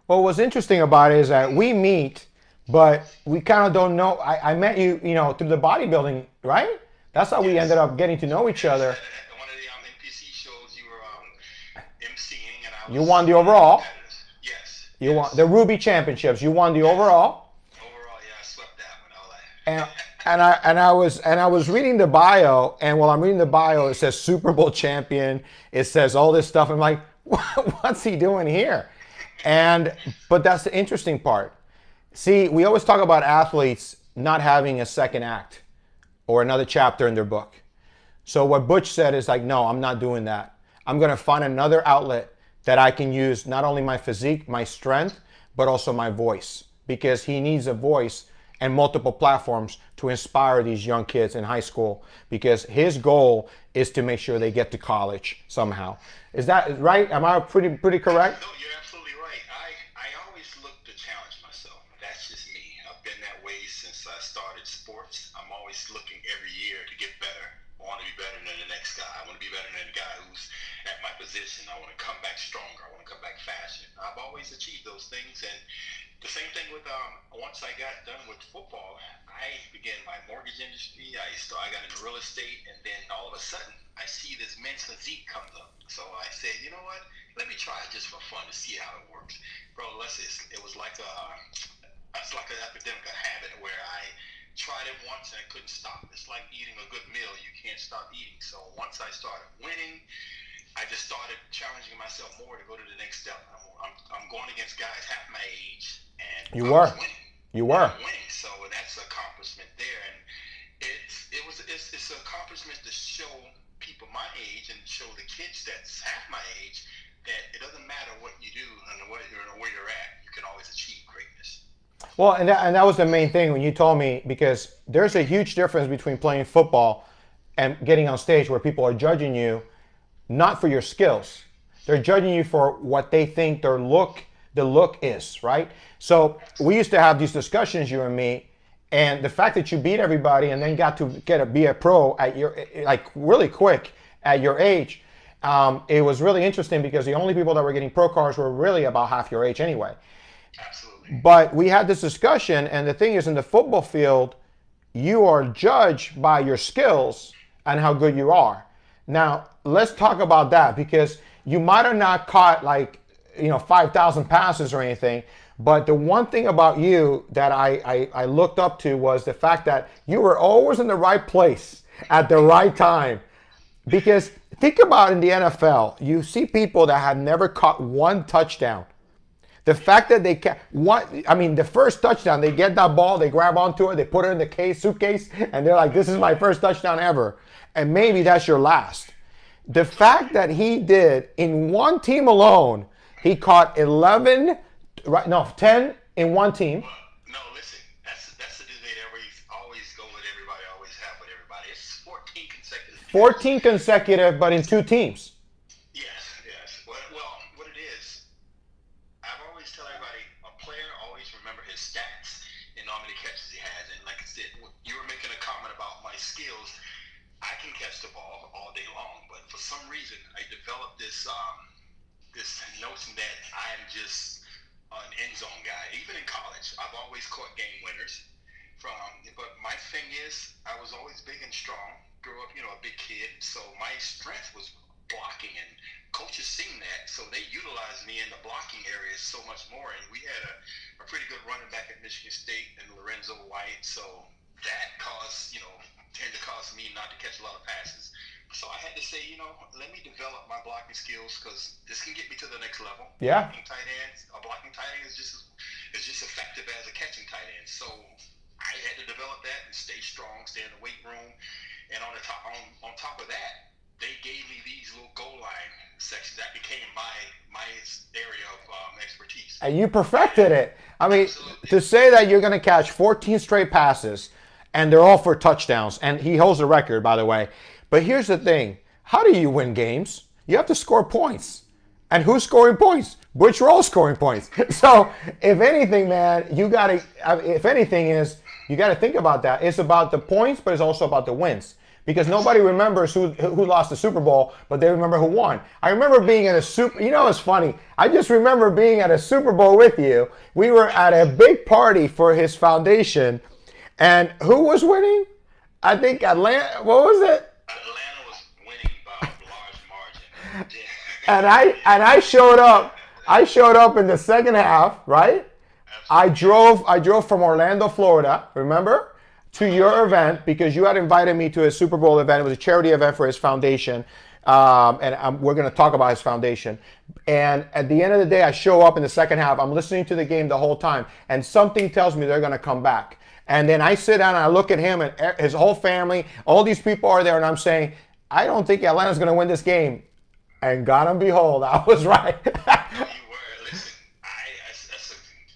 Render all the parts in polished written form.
Well, what's interesting about it is that we meet, but we kind of don't know. I met you, through the bodybuilding, right? That's how we Yes. ended up getting to know each other. At one of the NPC shows, you were emceeing, and I You was won the one of the overall. competitors. Yes, You won yes. the Ruby Championships. You won the Yes. overall. Overall, yeah, I swept that one. I was And like, and I was reading the bio, and while I'm reading the bio, it says Super Bowl champion. It says all this stuff. I'm like, what's he doing here? But that's the interesting part. See, we always talk about athletes not having a second act or another chapter in their book. So what Butch said is like, no, I'm not doing that. I'm going to find another outlet that I can use not only my physique, my strength, but also my voice, because he needs a voice and multiple platforms to inspire these young kids in high school, because his goal is to make sure they get to college somehow. Is that right? Am I pretty correct? no, you're absolutely right. I always look to challenge myself. That's just me. I've been that way since I started sports. I'm always looking every year to get better. I want to be better than the next guy. I want to be better than the guy who's at my position. I want to come back stronger. I want to come back faster. I've always achieved those things, and the same thing with once I got done with football, I began my mortgage industry. I got into real estate, and then all of a sudden I see this men's physique comes up. So I said, you know what? Let me try it just for fun to see how it works, bro. It was like it's like an epidemic, a habit where I tried it once and I couldn't stop. It's like eating a good meal; you can't stop eating. So once I started winning, I just started challenging myself more to go to the next step. I'm going against guys half my age, and You I was were. winning. You were. I'm winning, so that's an accomplishment there, and it's an accomplishment to show people my age and show the kids that's half my age that it doesn't matter what you do and where you're at, you can always achieve greatness. Well, and that was the main thing when you told me, because there's a huge difference between playing football and getting on stage where people are judging you not for your skills. They're judging you for what they think the look is, right? So we used to have these discussions, you and me, and the fact that you beat everybody and then got to be a pro at your, like, really quick at your age, it was really interesting, because the only people that were getting pro cards were really about half your age anyway. Absolutely. But we had this discussion, and the thing is, in the football field, you are judged by your skills and how good you are. Now, let's talk about that, because you might have not caught 5,000 passes or anything, but the one thing about you that I looked up to was the fact that you were always in the right place at the right time. Because think about in the NFL, you see people that have never caught one touchdown. The fact that the first touchdown, they get that ball, they grab onto it, they put it in the suitcase, and they're like, this is my first touchdown ever. And maybe that's your last. The fact that he did, in one team alone, he caught 10 in one team. No, listen, that's the debate always go with everybody, always have with everybody. It's 14 consecutive. 14 consecutive, but in two teams. Yes. Well, what it is, I've always tell everybody, a player always remember his stats and how many catches he has. And like I said, you were making a comment about my skills. I can catch the ball all day long, but for some reason, I developed this notion that I'm just an end zone guy. Even in college, I've always caught game winners. But my thing is, I was always big and strong. Grew up, a big kid, so my strength was blocking, and coaches seen that, so they utilized me in the blocking areas so much more. And we had a pretty good running back at Michigan State and Lorenzo White, so that tend to cause me not to catch a lot of passes. So I had to say, let me develop my blocking skills, because this can get me to the next level. Yeah. A blocking tight end is just effective as a catching tight end. So I had to develop that and stay strong, stay in the weight room, and on top of that, they gave me these little goal line sections. That became my area of expertise. And you perfected it. I mean, Absolutely. to say that you're going to catch 14 straight passes, and they're all for touchdowns, and he holds the record, by the way. But here's the thing. How do you win games? You have to score points. And who's scoring points? Butch Rolle scoring points. So, if anything, man, you got to think about that. It's about the points, but it's also about the wins. because nobody remembers who lost the Super Bowl, but they remember who won. I remember being at a Super. You know, it's funny. I just remember being at a Super Bowl with you. We were at a big party for his foundation, and who was winning? I think Atlanta. What was it? Atlanta was winning by a large margin. And I showed up. I showed up in the second half, right? I drove from Orlando, Florida, remember, to your event because you had invited me to a Super Bowl event. It was a charity event for his foundation, and we're going to talk about his foundation. And at the end of the day, I show up in the second half. I'm listening to the game the whole time, and something tells me they're going to come back. And then I sit down and I look at him and his whole family. All these people are there, and I'm saying, I don't think Atlanta's going to win this game. And God and behold, I was right. You were. Listen,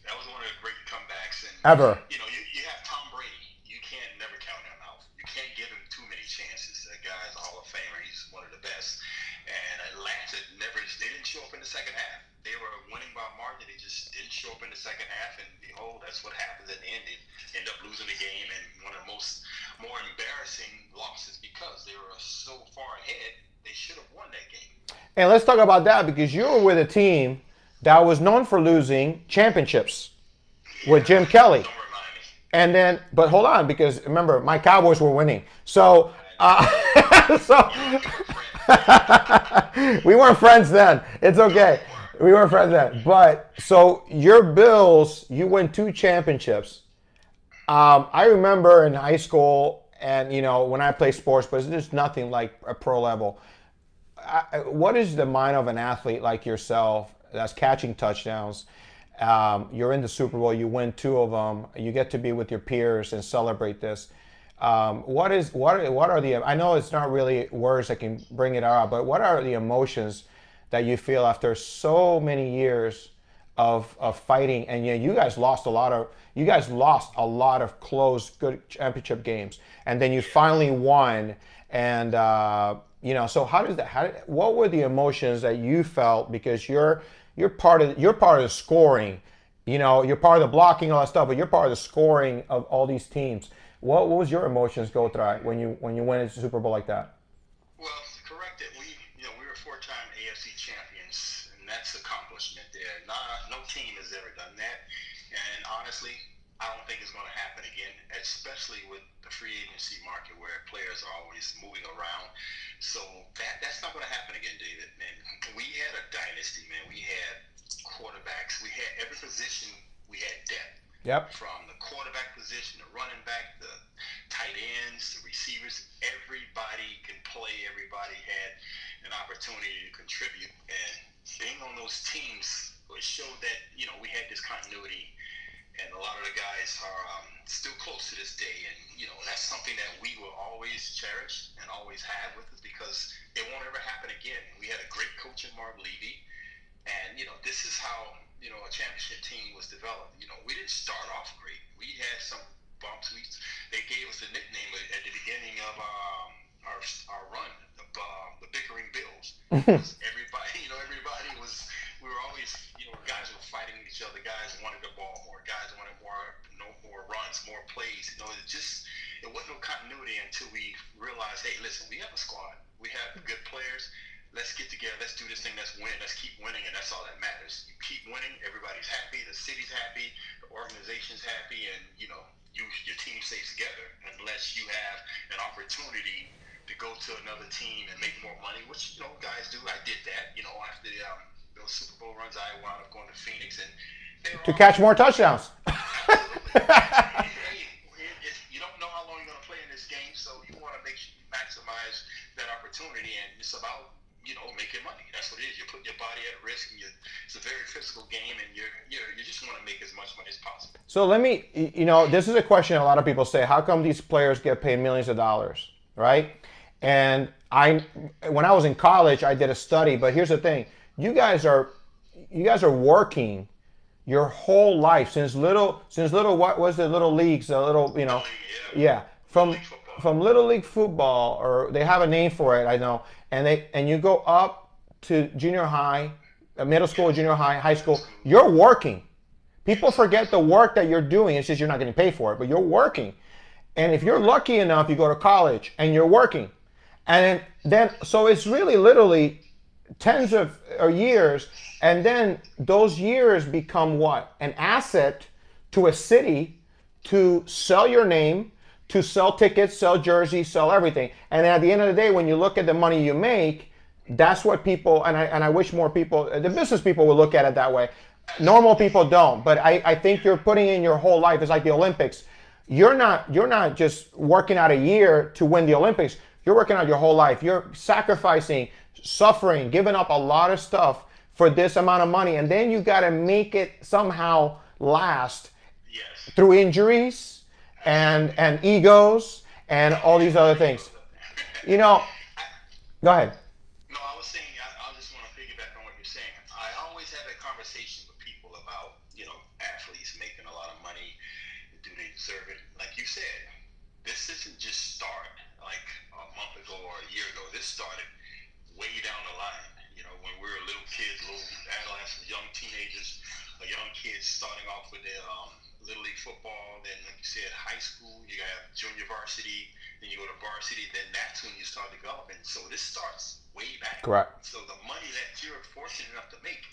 that was one of the great comebacks. And, Ever. You know, you have Tom Brady. You can't never count him out. You can't give him too many chances. That guy's a Hall of Famer. He's one of the best. And Atlanta they didn't show up in the second half. They were winning by margin. They just didn't show up in the second half. And behold, that's what happens at the end. They end up losing the game, and one of the more embarrassing losses because they were so far ahead. They should have won that game. And let's talk about that because you were with a team that was known for losing championships with Jim Kelly. Don't remind me. And then, but hold on, because remember, my Cowboys were winning. So, we weren't friends then. It's okay. We weren't friends then. But, so your Bills, you win 2 championships. I remember in high school and, you know, when I play sports, but it's just nothing like a pro level. What is the mind of an athlete like yourself that's catching touchdowns? You're in the Super Bowl, you win 2 of them, you get to be with your peers and celebrate this. What are the? I know it's not really words that can bring it out, but what are the emotions that you feel after so many years of fighting? And yeah, you guys lost a lot of close, good championship games, and then you finally won. And you know, so what were the emotions that you felt because you're part of the scoring, you know, you're part of the blocking, all that stuff, but you're part of the scoring of all these teams. What was your emotions go through when you win a Super Bowl like that? Well, correct it. We were 4-time AFC champions, and that's accomplishment there. No team has ever done that, and honestly, I don't think it's going to happen again, especially with the free agency market where players are always moving around. So that's not going to happen again, David. Man, we had a dynasty, man. We had quarterbacks. We had every position. We had depth. Yep. From the quarterback position, the running back, the tight ends, the receivers, everybody can play. Everybody had an opportunity to contribute. And being on those teams, it showed that, you know, we had this continuity. And a lot of the guys are still close to this day. And, you know, that's something that we will always cherish and always have with us because it won't ever happen again. We had a great coach in Mark Levy. And, you know, this is how, you know, a championship team was developed. You know, we didn't start off great. We had some bumps. They gave us a nickname at the beginning of our run, the Bickering Bills. Everybody was, we were always, you know, guys were fighting each other. Guys wanted the ball more. Guys wanted more runs, more plays. You know, it wasn't no continuity until we realized, hey, listen, we have a squad. We have good players. Let's get together. Let's do this thing. Let's win. Let's keep winning, and that's all that matters. You keep winning. Everybody's happy. The city's happy. The organization's happy, and you know your team stays together. Unless you have an opportunity to go to another team and make more money, which you know guys do. I did that. You know, after those Super Bowl runs, I wound up going to Phoenix and to catch more touchdowns. Absolutely. You don't know how long you're going to play in this game, so you want to make sure you maximize that opportunity, and it's about making money. That's what it is. You're putting your body at risk, and it's a very physical game, and you just want to make as much money as possible. So let me, this is a question a lot of people say, how come these players get paid millions of dollars, right? And when I was in college, I did a study, but here's the thing. You guys are working your whole life since little, what was the little leagues, from Little League football, or they have a name for it, I know, and you go up to junior high, middle school, junior high, high school. You're working. People forget the work that you're doing. It's just you're not getting paid for it, but you're working. And if you're lucky enough, you go to college and you're working. And then so it's really literally tens of years. And then those years become what? An asset to a city to sell your name, to sell tickets, sell jerseys, sell everything. And at the end of the day, when you look at the money you make, that's what people, and I wish more people, the business people will look at it that way. Normal people don't, but I think you're putting in your whole life. It's like the Olympics. You're not just working out a year to win the Olympics. You're working out your whole life. You're sacrificing, suffering, giving up a lot of stuff for this amount of money, and then you got to make it somehow last through injuries and egos and all these other things. You know, go ahead. No, I was saying, I just want to piggyback on what you're saying. I always have that conversation with people about, athletes making a lot of money. Do they deserve it? Like you said, this isn't just start like a month ago or a year ago. This started way down the line. When we were little kids, little adolescents, young teenagers, young kids starting off with their Little League football, then like you said, high school, you got junior varsity, then you go to varsity, then that's when you start developing. So this starts way back. Correct. So the money that you're fortunate enough to make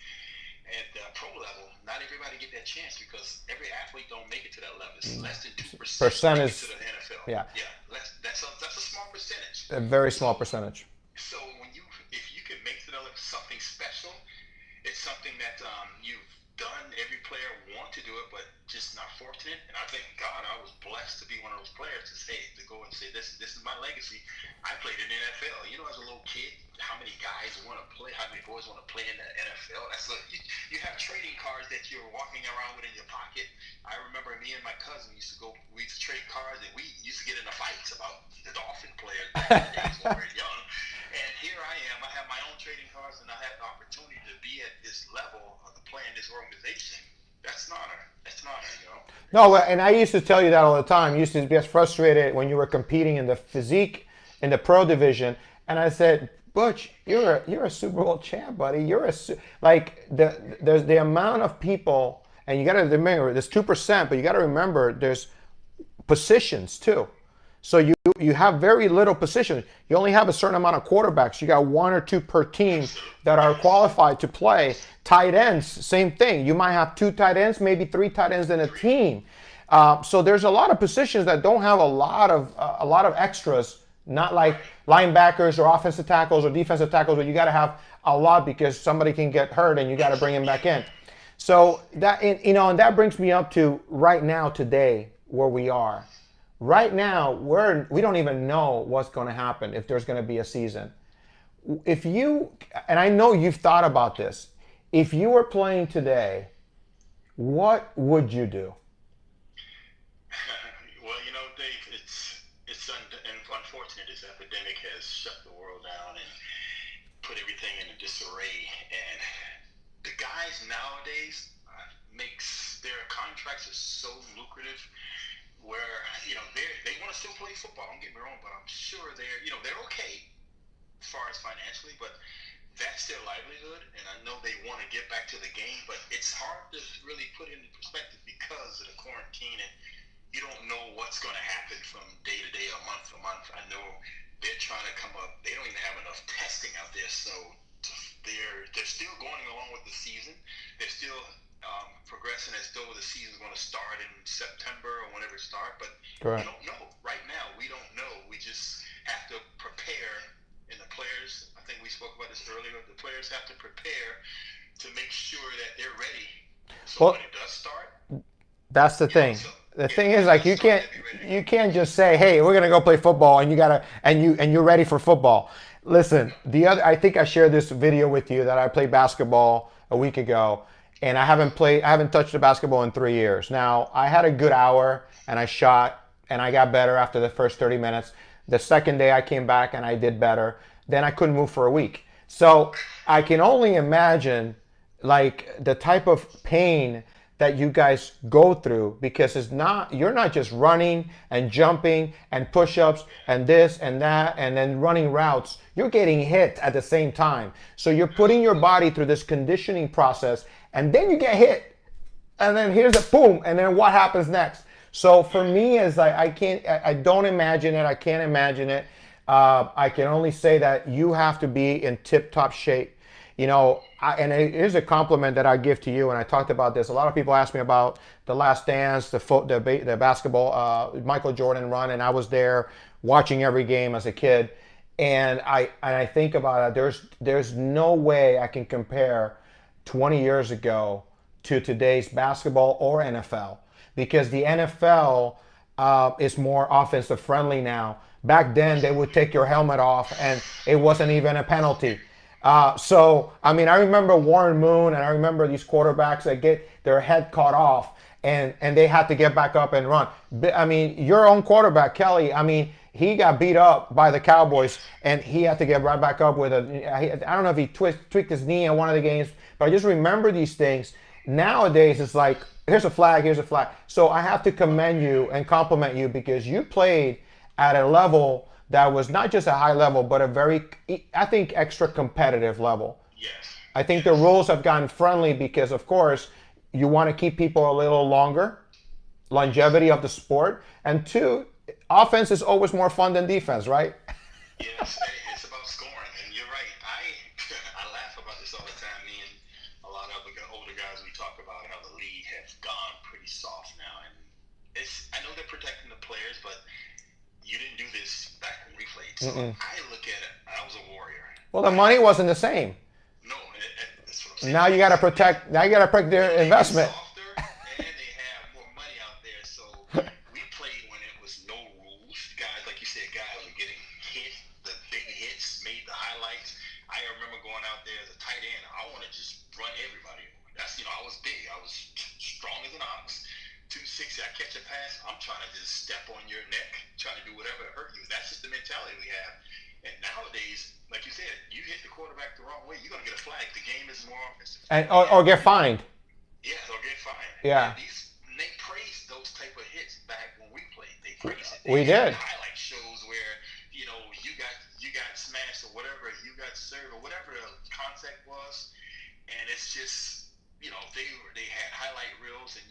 at the pro level, not everybody get that chance because every athlete don't make it to that level. It's less than 2% Percentage to the NFL. Yeah. That's a small percentage. A very small percentage. So if you can make to that level something special, it's something that you've done. Every player want to do it, but just not fortunate. And I thank God I was blessed to be one of those players to go and say, this is my legacy. I played in the NFL. As a little kid, how many guys want to play? How many boys want to play in the NFL? You have trading cards that you're walking around with in your pocket. I remember me and my cousin we used to trade cards, and we used to get into fights about the Dolphin players back in the days when we were young. And here I am. I have my own trading cards, and I have the opportunity to be at this level of the play in this organization. That's an honor. That's an honor, No, and I used to tell you that all the time. You used to get frustrated when you were competing in the Physique, in the pro division, and I said, Butch, you're a Super Bowl champ, buddy. There's the amount of people, and you got to remember there's 2%, but you got to remember there's positions too. So you have very little positions. You only have a certain amount of quarterbacks. You got 1 or 2 per team that are qualified to play. Tight ends, same thing. You might have 2 tight ends, maybe 3 tight ends in a team. So there's a lot of positions that don't have a lot of extras. Not like linebackers or offensive tackles or defensive tackles, where you got to have a lot because somebody can get hurt and you got to bring him back in. So that and that brings me up to right now, today, where we are. Right now, we don't even know what's going to happen, if there's going to be a season. And I know you've thought about this, if you were playing today, what would you do? Well, Dave, it's unfortunate this epidemic has shut the world down and put everything in a disarray. And the guys nowadays their contracts are so lucrative, where they want to still play football. Don't get me wrong, but I'm sure they're okay as far as financially, but that's their livelihood, and I know they want to get back to the game, but it's hard to really put into perspective because of the quarantine, and you don't know what's going to happen from day to day or month to month. I know they're trying to come up. They don't even have enough testing out there, so they're still going along with the season. They're still progressing as though the season's going to start in September or whenever it starts, but Correct. We don't know. Right now, we don't know. We just have to prepare, and the players, I think we spoke about this earlier, the players have to prepare to make sure that they're ready. So when it does start, that's the thing. The thing is, like, you can't just say, "Hey, we're gonna go play football," and you're ready for football. Listen, I think I shared this video with you that I played basketball a week ago, and I haven't touched a basketball in 3 years. Now, I had a good hour, and I shot, and I got better after the first 30 minutes. The second day I came back and I did better. Then I couldn't move for a week. So I can only imagine, like, the type of pain that you guys go through, because you're not just running and jumping and push-ups and this and that and then running routes. You're getting hit at the same time. So you're putting your body through this conditioning process, and then you get hit, and then here's a boom, and then what happens next? So for me, is like I don't imagine it. I can't imagine it. I can only say that you have to be in tip-top shape. You know, and here's a compliment that I give to you. And I talked about this. A lot of people ask me about the Last Dance, the basketball, Michael Jordan run, and I was there watching every game as a kid. And I think about it. There's no way I can compare 20 years ago to today's basketball or NFL, because the NFL is more offensive friendly now. Back then, they would take your helmet off, and it wasn't even a penalty. So, I mean, I remember Warren Moon, and I remember these quarterbacks that get their head cut off, and they had to get back up and run. I mean, your own quarterback, Kelly, I mean, he got beat up by the Cowboys, and he had to get right back up with I don't know if he tweaked his knee in one of the games, but I just remember these things. Nowadays, it's like, here's a flag, here's a flag. So I have to commend you and compliment you, because you played at a level that was not just a high level, but a very, I think, extra competitive level. Yes. I think the rules have gotten friendly because, of course, you want to keep people a little longer, longevity of the sport. And two, offense is always more fun than defense, right? Yes, it's about scoring, and you're right. I laugh about this all the time. Me and a lot of older guys, we talk about how the league has gone pretty soft now, and I know they're protecting the players, but you didn't do this back when we played. So I look at it. I was a warrior. Well, the money wasn't the same. No, that's what I'm saying. Now you got to protect. Now you got to protect their investment. Softer, and they have more money out there. So we played when it was no rules. Guys, like you said, guys were getting hit. The big hits made the highlights. I remember going out there as a tight end. I want to just run everybody over. That's, I was big. I was strong as an ox. 260. I catch a pass. I'm trying to just step on your neck, trying to do whatever to hurt you. That's just the mentality we have. And nowadays, like you said, you hit the quarterback the wrong way, you're going to get a flag. The game is more offensive. Or get fined. Yeah, or get fined. Yeah. They praised those type of hits back when we played. They praised it. We did. Highlight shows where, you got smashed or whatever, you got served or whatever the contact was. And it's just, they had highlight reels, and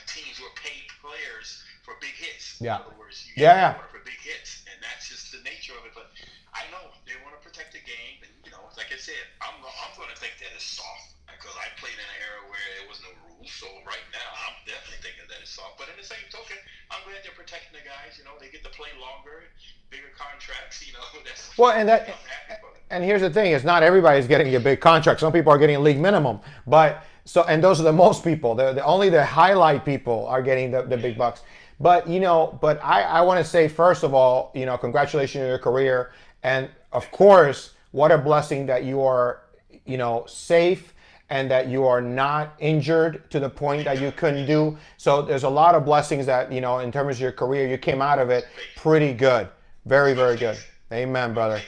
teams were paid players for big hits. Yeah. In other words, for big hits, and that's just the nature of it. But I know they want to protect the game, and like I said, I'm going to think that is soft, because I played in an era where there was no rules. So right now, I'm definitely thinking that it's soft. But in the same token, I'm glad they're protecting the guys. They get to play longer, bigger contracts. That's and here's the thing: is not everybody's getting a big contract. Some people are getting league minimum, and those are the most people. Only the highlight people are getting the big bucks. But I want to say, first of all, congratulations on your career, and of course, what a blessing that you are, safe, and that you are not injured to the point that you couldn't do. So there's a lot of blessings that, in terms of your career, you came out of it pretty good. Very, very good. Amen, brother.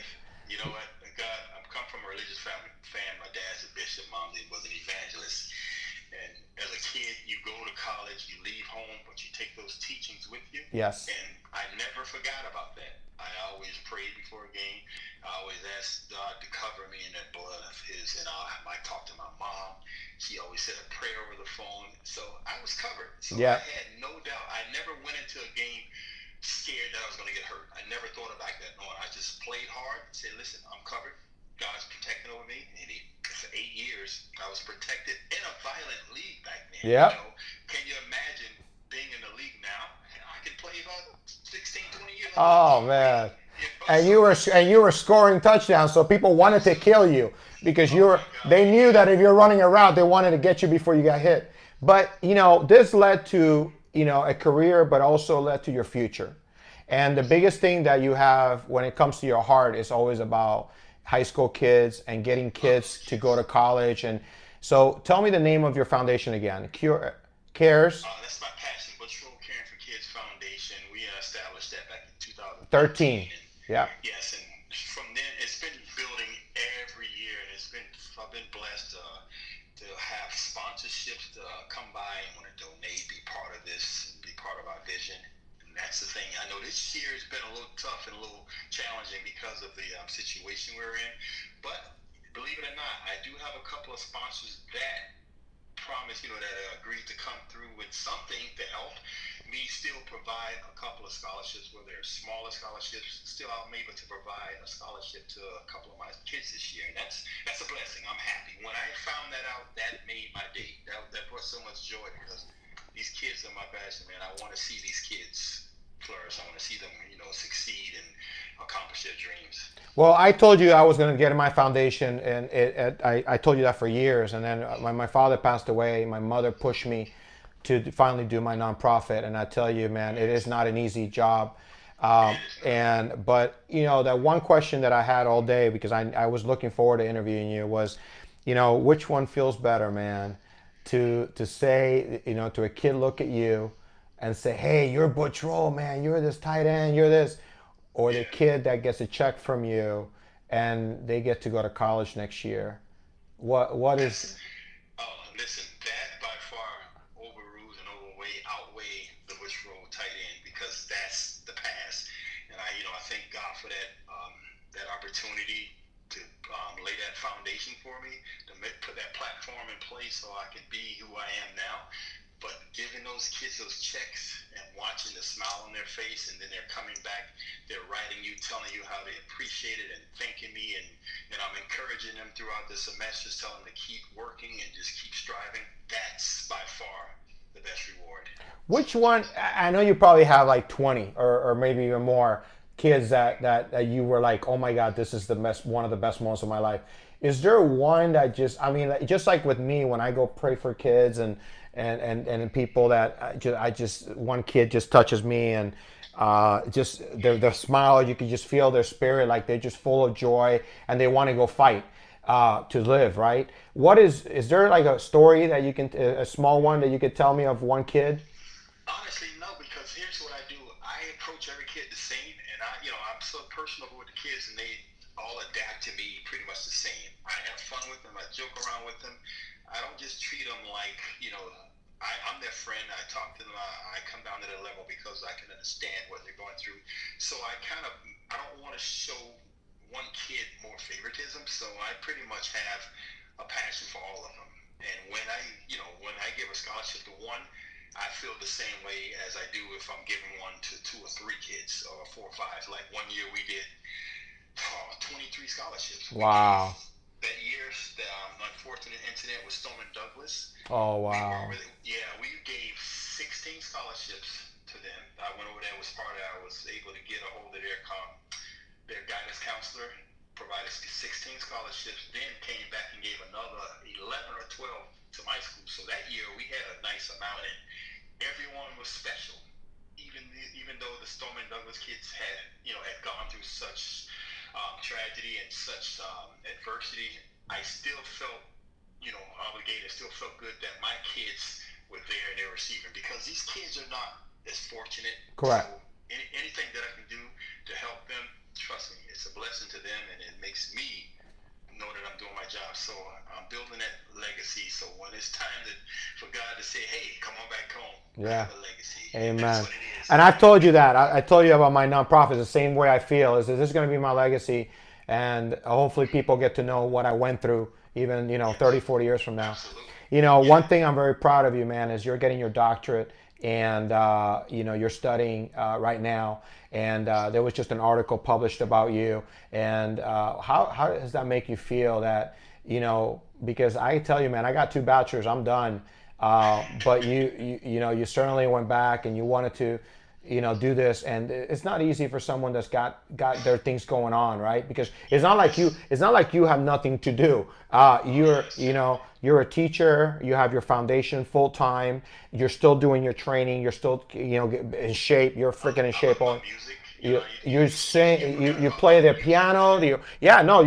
You know what? I come from a religious family. My dad's a bishop. Mom was an evangelist. And as a kid, you go to college, you leave home, but you take those teachings with you. Yes. And I never forgot about that. I always prayed before a game. I always asked God to cover me in that blood of His, and I talked to my mom. She always said a prayer over the phone, so I was covered. So I had no doubt. I never went into a game scared that I was going to get hurt. I never thought about that. No, I just played hard and said, "Listen, I'm covered. God's protecting over me." And for 8 years, I was protected in a violent league back then. Yeah. Can you imagine being in the league now? I can play about 16, 20 years. Oh man. And you were scoring touchdowns, so people wanted to kill you because they knew that if you're running around, they wanted to get you before you got hit. But this led to a career, but also led to your future. And the biggest thing that you have when it comes to your heart is always about high school kids and getting kids to go to college. And so, tell me the name of your foundation again. Cares. That's my passion, Butch Rolle Caring for Kids Foundation. We established that back in 2013. Yeah. Yes, and from then it's been building every year, and I've been blessed to have sponsorships to come by and want to donate, be part of this, and be part of our vision. And that's the thing. I know this year has been a little tough and a little challenging because of the situation we're in, but believe it or not, I do have a couple of sponsors that promised, that I agreed to come through with something to help me still provide a couple of scholarships, whether they're smaller scholarships. Still, I'm able to provide a scholarship to a couple of my kids this year, and that's a blessing. I'm happy. When I found that out, that made my day. That brought so much joy because these kids are my passion, man. I want to see these kids flourish. I want to see them, succeed and accomplish their dreams. Well, I told you I was going to get in my foundation, and I told you that for years. And then when my father passed away, my mother pushed me to finally do my nonprofit. And I tell you, man, it is not an easy job. But that one question that I had all day, because I was looking forward to interviewing you, was, which one feels better, man? To say, to a kid, look at you and say, hey, you're Butch Rolle, man, you're this tight end, you're this. Or the kid that gets a check from you and they get to go to college next year. What is... Oh, listen, that by far outweigh the Butch Rolle tight end, because that's the past. And I thank God for that opportunity to lay that foundation for me, to put that platform in place so I can be who I am now. But giving those kids those checks and watching the smile on their face, and then they're coming back, they're writing you, telling you how they appreciate it and thanking me, and I'm encouraging them throughout the semesters, telling them to keep working and just keep striving. That's by far the best reward. Which one? I know you probably have like 20 or maybe even more kids that you were like, oh my God, this is one of the best moments of my life. Is there one that just like with me, when I go pray for kids and people that one kid just touches me, and just their smile, you can just feel their spirit, like they're just full of joy and they want to go fight to live, right? Is there like a story that a small one that you could tell me of one kid? Honestly, no, because here's what I do. I approach every kid the same, and I'm so personable with the kids, and they all adapt to me pretty much the same. I have fun with them. I joke around with them. I don't just treat them like, I'm their friend. I talk to them. I come down to their level because I can understand what they're going through. So I don't want to show one kid more favoritism. So I pretty much have a passion for all of them. And when I give a scholarship to one, I feel the same way as I do if I'm giving one to 2 or 3 kids or 4 or 5. Like one year we did 23 scholarships. Wow. That year's unfortunate incident with Stoneman Douglas. Oh, wow. We gave 16 scholarships to them. I went over there, was part of it. I was able to get a hold of their guidance counselor, provided 16 scholarships, then came back and gave another 11 or 12 to my school. So that year we had a nice amount, and everyone was special. Even though the Stoneman Douglas kids had gone through such tragedy and such adversity, I still felt obligated. Still felt good that my kids were there and they were receiving, because these kids are not as fortunate. Correct. So anything that I can do to help them, trust me, it's a blessing to them, and it makes me know that I'm doing my job. So I'm building that legacy. So when it's time for God to say, hey, come on back home, I have a legacy. Amen. That's what it is. And I've told you that. I told you about my nonprofit. The same way I feel is that this is going to be my legacy, and hopefully people get to know what I went through, even 30, 40 years from now. Absolutely. One thing I'm very proud of you, man, is you're getting your doctorate, and you're studying right now, and there was just an article published about you, and how does that make you feel that because I tell you, man, I got 2 bachelors, I'm done, but you certainly went back and you wanted to do this, and it's not easy for someone that's got their things going on, right? Because it's not like you have nothing to do. You're a teacher, you have your foundation full time, you're still doing your training, you're still in shape, you're freaking in shape. You sing, you play the piano. You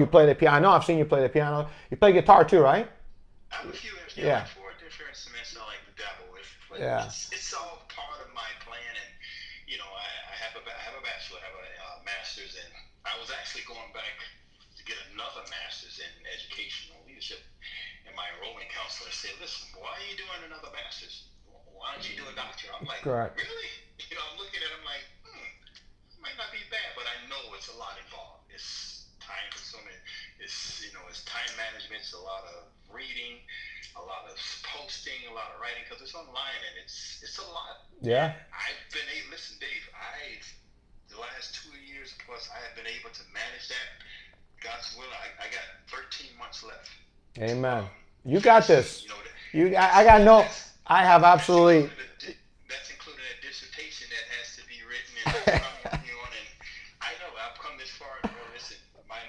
play the piano. I know I've seen you play the piano. You play guitar too, right? I have a few, yeah. 4 different instruments I like to dabble with. But yeah. It's all part of my plan, and I have a bachelor, I have a master's, and I was actually going back to get another master's in educational leadership, and my enrollment counselor said, "Listen, why are you doing another master's? Why don't you do a doctorate?" I'm like, Correct. Really? I'm looking at him like, might not be bad, but I know it's a lot involved. It's time consuming. It's time management. It's a lot of reading. a lot of posting, a lot of writing, because it's online and it's a lot. Yeah. And I've been able, listen, Dave, the last 2 years plus, I have been able to manage that. God's will, I got 13 months left. Amen. You got this. You know, I got no. I have absolutely. That's including a dissertation that has to be written, and that's what I'm working on. And I know I've come this far, bro. Listen, my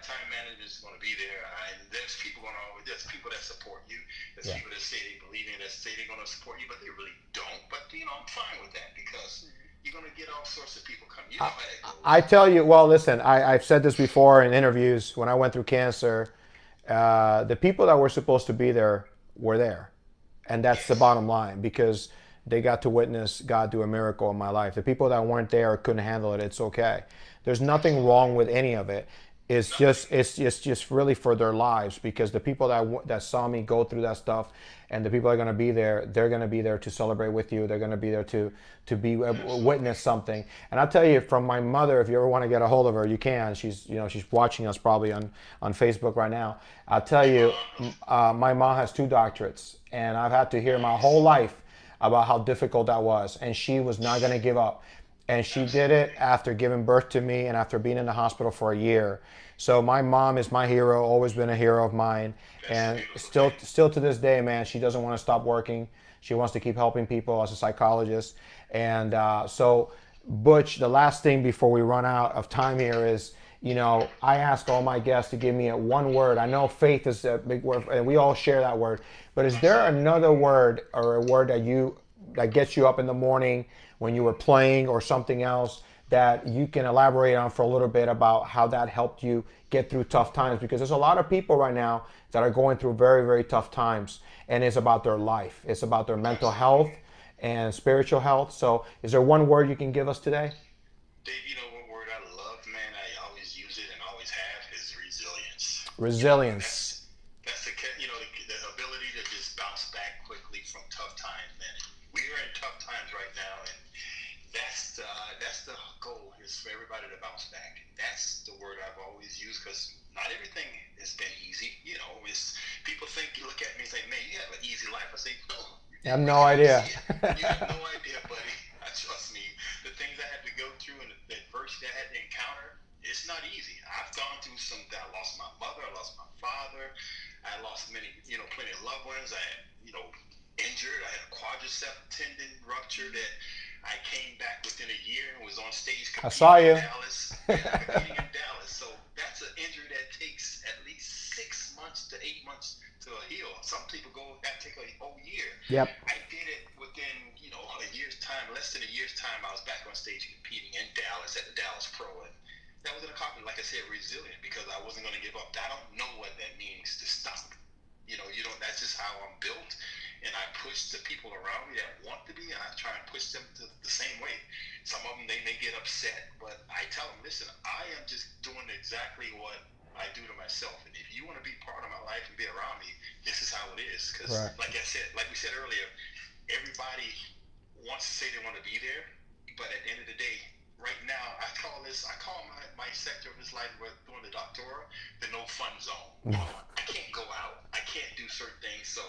time manager is going to be there. And there's people there's people that support you. There's people that say they believe in, that say they're going to support you, but they really don't. But I'm fine with that because you're going to get all sorts of people coming. You know how that goes. I tell you, well, listen. I've said this before in interviews when I went through cancer. The people that were supposed to be there were there, and that's the bottom line, because they got to witness God do a miracle in my life. The people that weren't there or couldn't handle it, it's okay. There's nothing wrong with any of it. It's just really for their lives, because the people that saw me go through that stuff, and the people that are going to be there, they're going to be there to celebrate with you. They're going to be there to be witness something. And I'll tell you, from my mother, if you ever want to get a hold of her, you can. She's watching us probably on Facebook right now. I'll tell you, my mom has 2 doctorates, and I've had to hear my whole life about how difficult that was, and she was not going to give up. And she did it after giving birth to me and after being in the hospital for a year. So my mom is my hero, always been a hero of mine. And still to this day, man, she doesn't want to stop working. She wants to keep helping people as a psychologist. And so, Butch, the last thing before we run out of time here is, I ask all my guests to give me one word. I know faith is a big word, and we all share that word. But is there another word, or a word that gets you up in the morning when you were playing, or something else that you can elaborate on for a little bit about how that helped you get through tough times? Because there's a lot of people right now that are going through very, very tough times, and it's about their life. It's about their mental health and spiritual health. So is there one word you can give us today? Dave, one word I love, man, I always use it and always have, is resilience. Resilience. That's the ability to just bounce back quickly from tough times, man. We are in tough times right now, and that's the goal, is for everybody to bounce back. That's the word I've always used, because not everything has been easy. People look at me and say, man, you have an easy life. I say, no. I have no idea. You have no idea, buddy. Trust me, the things I had to go through and the adversity I had to encounter, it's not easy. I've gone through I lost my mother, I lost my father, I lost plenty of loved ones. I had, injured. I had a quadricep tendon rupture that I came back within a year and was on stage competing I saw you. in Dallas. Competing in Dallas. So that's an injury that takes at least 6 months to 8 months to heal. Some people take a whole year. Yep. I did it within, a year's time, less than a year's time. I was back on stage competing in Dallas at the Dallas Pro, and that was an accomplishment. Like I said, resilient, because I wasn't going to give up. I don't know what that means to stop. That's just how I'm built, and I push the people around me that want to be, and I try and push them to the same way. Some of them, they may get upset, but I tell them, listen, I am just doing exactly what I do to myself, and if you want to be part of my life and be around me, this is how it is. Because like we said earlier, everybody wants to say they want to be there, but at the end of the day, right now, I call my sector of this life, doing the doctoral, the no fun zone. I can't go out. I can't do certain things. So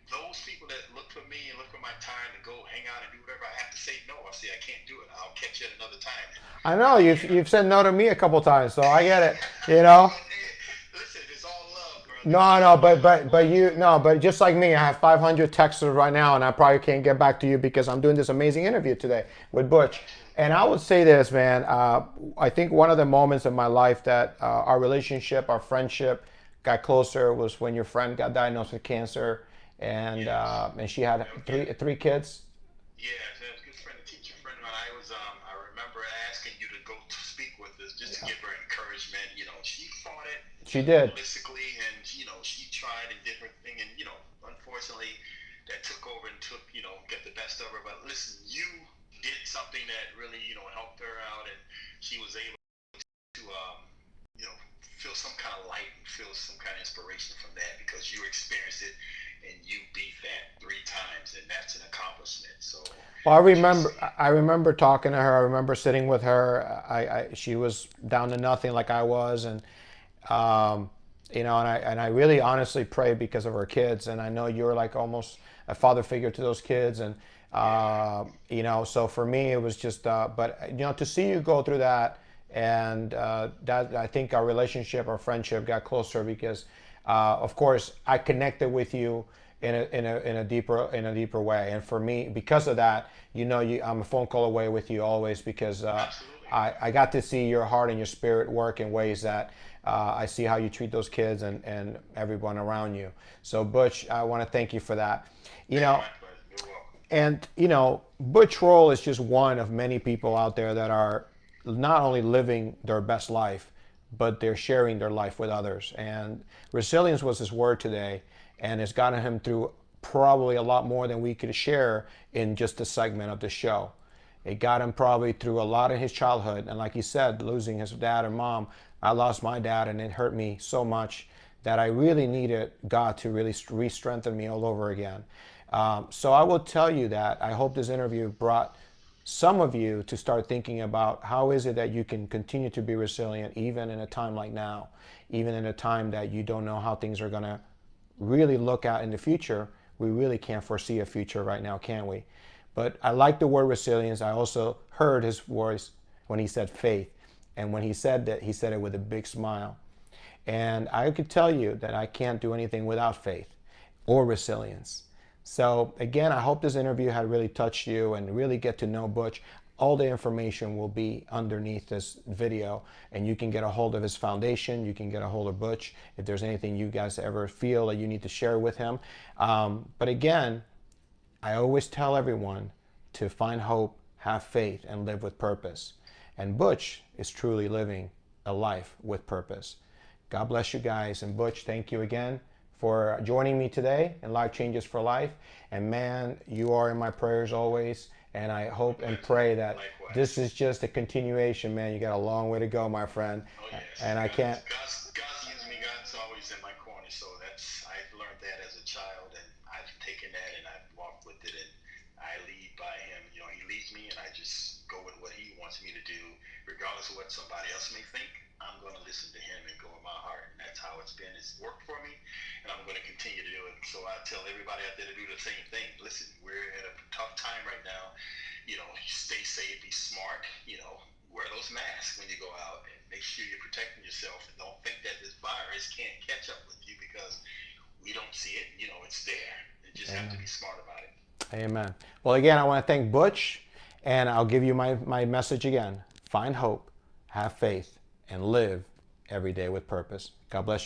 those people that look for me and look for my time to go hang out and do whatever I have to say, no, I say I can't do it. I'll catch you at another time. I know you've said no to me a couple times, so I get it. Listen, it's all love, bro. But just like me, I have 500 texts right now, and I probably can't get back to you because I'm doing this amazing interview today with Butch. And I would say this, man. I think one of the moments in my life that our relationship, our friendship, got closer was when your friend got diagnosed with cancer, and she had three kids. Yeah, so a good friend, a teacher friend of mine. I remember asking you to go to speak with us just to give her encouragement. She fought it. She did. Holistically, and she tried and different thing, and unfortunately, that took over and get the best of her. But listen, you did something that really helped her out, and she was able to feel some kind of light and feel some kind of inspiration from that, because you experienced it and you beat that 3 times, and that's an accomplishment. So well, I remember talking to her. I remember sitting with her. She was down to nothing like I was, and You know, and I really honestly pray because of our kids, and I know you're like almost a father figure to those kids, and you know, so for me it was just, but you know, to see you go through that, and that I think our relationship, our friendship got closer because, of course, I connected with you in a deeper way, and for me, because of that, you know, I'm a phone call away with you always because I got to see your heart and your spirit work in ways that I see how you treat those kids and everyone around you. So Butch, I want to thank you for that. You know, and you know, Butch Rolle is just one of many people out there that are not only living their best life, but they're sharing their life with others. And resilience was his word today, and it's gotten him through probably a lot more than we could share in just a segment of the show. It got him probably through a lot in his childhood. And like he said, losing his dad and mom, I lost my dad and it hurt me so much that I really needed God to really re-strengthen me all over again. So I will tell you that I hope this interview brought some of you to start thinking about how is it that you can continue to be resilient even in a time like now, even in a time that you don't know how things are going to really look at in the future. We really can't foresee a future right now, can we? But I like the word resilience. I also heard his voice when he said faith. And when he said that, he said it with a big smile. And I could tell you that I can't do anything without faith or resilience. So again, I hope this interview had really touched you and really get to know Butch. All the information will be underneath this video, and you can get a hold of his foundation. You can get a hold of Butch if there's anything you guys ever feel that you need to share with him. But again, I always tell everyone to find hope, have faith, and live with purpose. And Butch is truly living a life with purpose. God bless you guys. And Butch, thank you again for joining me today in Life Changes for Life. And man, you are in my prayers always. And I hope and pray that this is just a continuation, man. You got a long way to go, my friend. Oh, yes. And I can't. God's using me. God's always in my corner. So I've learned that as a child, and I've taken that and I've walked with it, and I lead by Him. You know, He leads me, and I just go with what He wants me to do, regardless of what somebody else may think. I'm going to listen to Him and go with my heart, and that's how it's been. It's worked for me, and I'm going to continue to do it. So I tell everybody out there to do the same thing. Listen, we're at a tough time right now. You know, stay safe, be smart. You know, wear those masks when you go out, and make sure you're protecting yourself. And don't think that this virus can't catch up with you because we don't see it. You know, it's there. You just have to be smart about it. Amen. Well, again, I want to thank Butch, and I'll give you my message again. Find hope, have faith, and live every day with purpose. God bless you.